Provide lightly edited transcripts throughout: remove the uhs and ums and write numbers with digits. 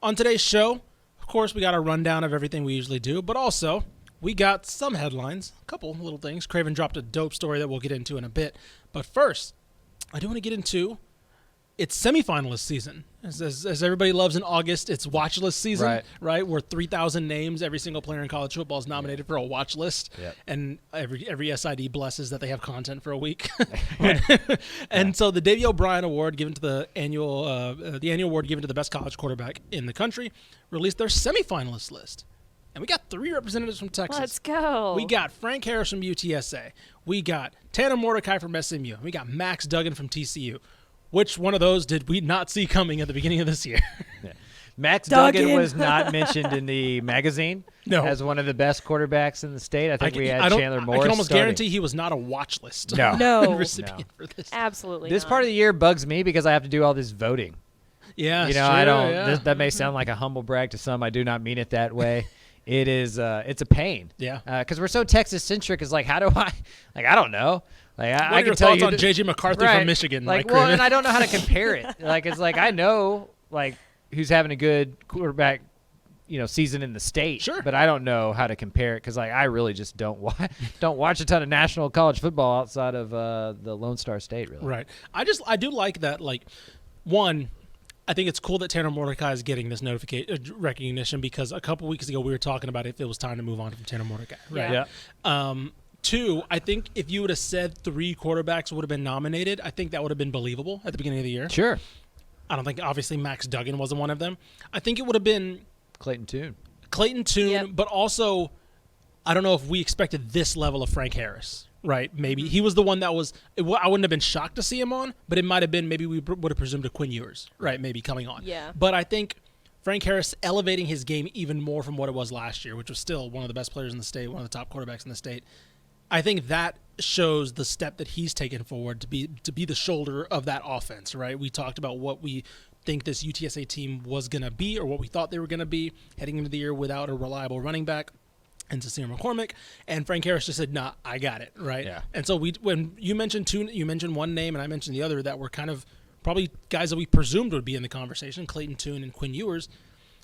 On today's show, of course, we got a rundown of everything we usually do, but also we got some headlines, a couple little things. Craven dropped a dope story that we'll get into in a bit. But first, I do want to get into it's semifinalist season. As everybody loves in August, it's watch list season, right? Where 3,000 names, every single player in college football is nominated for a watch list, and every SID blesses that they have content for a week. And so the Davey O'Brien Award, given to the annual award given to the best college quarterback in the country, released their semifinalist list. And we got 3 representatives from Texas. Let's go. We got Frank Harris from UTSA. We got Tanner Mordecai from SMU. We got Max Duggan from TCU. Which one of those did we not see coming at the beginning of this year? Max Duggan was not mentioned in the magazine as one of the best quarterbacks in the state. I think we had Chandler Morris. I can almost guarantee he was not a watch list recipient for this. Absolutely This not. part of the year bugs me because I have to do all this voting. Yeah, you know, true, I don't. That may sound like a humble brag to some. I do not mean it that way. It is. It's a pain. Yeah. Because we're so Texas centric. It's like, how do I? Like, I don't know. Like, what I are your can tell thoughts you on J.J. McCarthy from Michigan? Like, well, and I don't know how to compare it. Like, it's like I know like who's having a good quarterback, season in the state. Sure. But I don't know how to compare it because like I really just don't watch a ton of national college football outside of the Lone Star State. Really. Right. I do like that. Like, one, I think it's cool that Tanner Mordecai is getting this recognition because a couple weeks ago we were talking about if it was time to move on from Tanner Mordecai. Right. Yeah. 2, I think if you would have said 3 quarterbacks would have been nominated, I think that would have been believable at the beginning of the year. Sure. I don't think, obviously, Max Duggan wasn't one of them. I think it would have been Clayton Tune. But also, I don't know if we expected this level of Frank Harris, right? Maybe. He was the one that I wouldn't have been shocked to see him on, but it might have been maybe we would have presumed a Quinn Ewers, right, maybe coming on. Yeah. But I think Frank Harris elevating his game even more from what it was last year, which was still one of the best players in the state, one of the top quarterbacks in the state. I think that shows the step that he's taken forward to be the shoulder of that offense, right? We talked about what we think this UTSA team was going to be or what we thought they were going to be heading into the year without a reliable running back and Cecile McCormick, and Frank Harris just said, nah, I got it, right? Yeah. And so when you mentioned one name and I mentioned the other that were kind of probably guys that we presumed would be in the conversation, Clayton Tune and Quinn Ewers.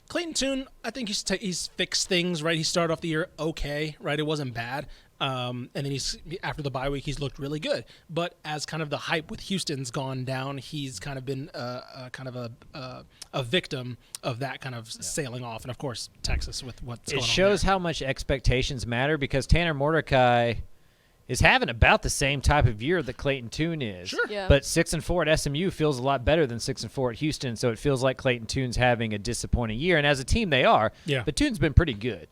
Clayton Tune, I think he's fixed things, right? He started off the year okay, right? It wasn't bad. And then after the bye week, he's looked really good. But as kind of the hype with Houston's gone down, he's kind of been a victim of that kind of sailing off. And, of course, Texas with what's going on. It shows how much expectations matter because Tanner Mordecai is having about the same type of year that Clayton Tune is. Sure. Yeah. But 6-4 at SMU feels a lot better than 6-4 at Houston, so it feels like Clayton Tune's having a disappointing year. And as a team, they are. Yeah. But Tune's been pretty good.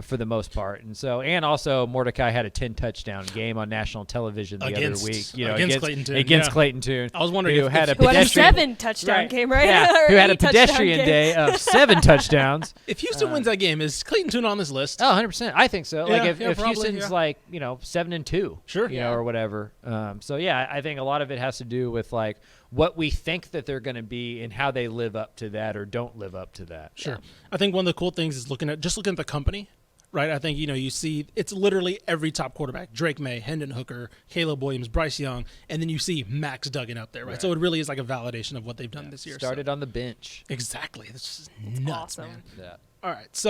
For the most part, and also Mordecai had a 10-touchdown game on national television the other week. Against Clayton Tune. Against Clayton Tune. I was wondering who had a who had a pedestrian 7-touchdown game, right? Yeah, who had a pedestrian day of 7 touchdowns. If Houston wins that game, is Clayton Tune on this list? Oh, 100%. I think so. Yeah, if probably, Houston's 7-2, sure, or whatever. So yeah, I think a lot of it has to do with like what we think that they're going to be and how they live up to that or don't live up to that. Sure. I think one of the cool things is looking at the company. Right, I think, you see it's literally every top quarterback, Drake May, Hendon Hooker, Caleb Williams, Bryce Young, and then you see Max Duggan up there, right? So it really is like a validation of what they've done this year. Started on the bench. Exactly. This is nuts, awesome. man. Yeah. All right, so